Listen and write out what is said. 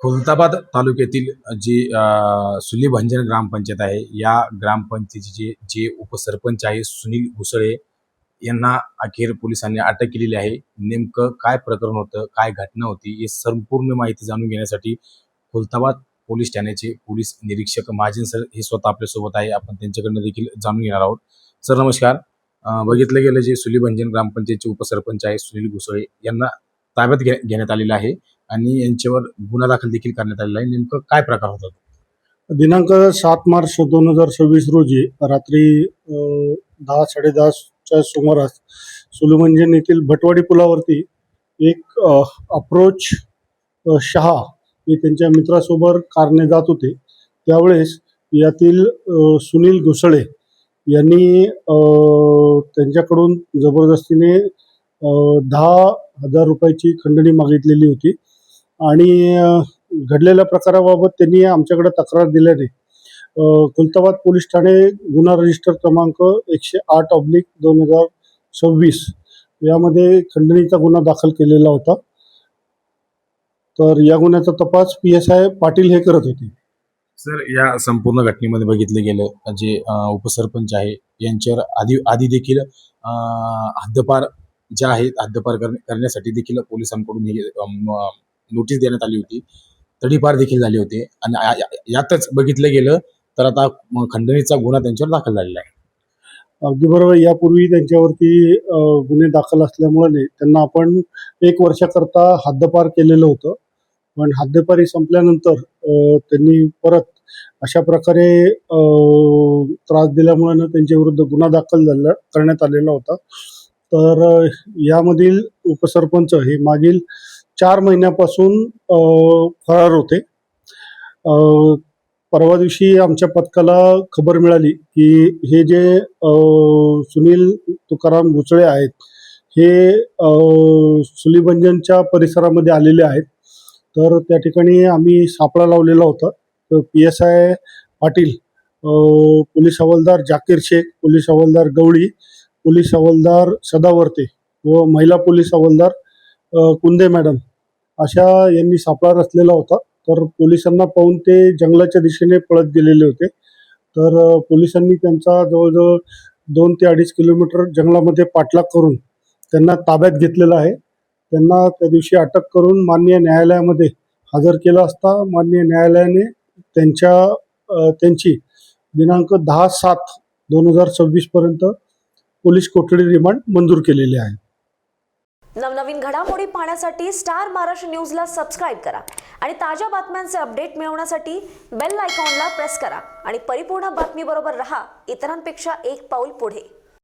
खुलताबाद तालुक्यातील जी सुलीभंजन ग्रामपंचायत आहे, या ग्रामपंचायतीचे जे उपसरपंच आहे सुनील घुसळे यांना अखेर पोलिसांनी अटक केलेली आहे. नेमकं काय प्रकरण होतं, काय घटना होती, हे संपूर्ण माहिती जाणून घेण्यासाठी खुलताबाद पोलीस ठाण्याचे पोलीस निरीक्षक महाजन सर हे स्वतः आपल्यासोबत आहे. आपण त्यांच्याकडनं देखील जाणून घेणार आहोत. सर नमस्कार. बघितलं गेलं जे सुलीभंजन ग्रामपंचायतचे उपसरपंच आहे सुनील घुसळे यांना ताब्यात घेण्यात आलेलं आहे आणि यांच्यावर गुन्हा दाखल देखील करण्यात आलेला आहे. नेमकं काय प्रकार होता? दिनांक 7 मार्च 2026 रोजी रात्री 10-10:30च्या सुमारास सुलीभंजन येथील भटवाडी पुलावरती एक अप्रोच शहा हे त्यांच्या मित्रासोबत कारने जात होते. त्यावेळेस यातील सुनील घुसळे यांनी त्यांच्याकडून जबरदस्तीने 10,000 रुपयाची खंडणी मागितलेली होती आणि घडलेल्या प्रकाराबाबत त्यांनी आमच्याकडे तक्रार दिल्याने खुलताबाद पोलीस ठाणे गुन्हा रजिस्टर क्रमांक 108/2026 यामध्ये खंडणीचा गुन्हा दाखल केलेला होता. तर या गुन्ह्याचा तपास PSI पाटील हे करत होते. सर, या संपूर्ण घटनेमध्ये बघितलं गेलं जे उपसरपंच आहे यांच्यावर आधी देखील हद्दपार ज्या आहेत हद्दपार करण्यासाठी देखील पोलिसांकडून नोटीस देण्यात आली होती. तडीपार देखील झाली होती आणि यातच बघितलं गेलं तर आता खंडणीचा गुन्हा त्यांच्यावर दाखल झालेला आहे. अगदी बरोबर. यापूर्वी त्यांच्यावरती गुन्हे दाखल असल्यामुळे त्यांना आपण 1 वर्षाकरता हद्दपार केलेलं होतं. पण हद्दपारी संपल्यानंतर त्यांनी परत अशा प्रकारे त्रास दिल्यामुळे त्यांच्या विरुद्ध गुन्हा दाखल करण्यात आलेला होता. तर यामधील उपसरपंच हे मागील 4 महिन्यापासून फरार होते. परवा दिवशी आमच्या पथकाला खबर मिळाली की हे जे सुनील तुकाराम घुसळे आहेत हे सुलीभंजनच्या परिसरामध्ये आलेले आहेत. तर त्या ठिकाणी आम्ही सापळा लावलेला होता. तर PSI पाटील, पोलीस हवालदार जाकीर शेख, पोलीस हवालदार गवळी, पोलीस हवालदार सदावर्ते व महिला पोलीस हवालदार कुंदे मॅडम अशा यांनी सापळा रचलेला होता. तर पोलिसांना पाहून ते जंगलाच्या दिशेने पळत गेलेले होते. तर पोलिसांनी त्यांचा जवळजवळ 2 ते 2.5 किलोमीटर जंगलामध्ये पाठलाग करून त्यांना ताब्यात घेतलेलं आहे. त्यांना त्या दिवशी अटक करून माननीय न्यायालयामध्ये हजर केलं असता माननीय न्यायालयाने त्यांची दिनांक 10/7/2026 पर्यंत पोलीस कोठडी रिमांड मंजूर केलेली आहे. नवनवीन घडामोडी पाहण्यासाठी स्टार महाराष्ट्र न्यूजला सबस्क्राईब करा आणि ताज्या बातम्यांचे अपडेट मिळवण्यासाठी बेल आयकॉनला प्रेस करा आणि परिपूर्ण बातमीबरोबर रहा, इतरांपेक्षा एक पाऊल पुढे.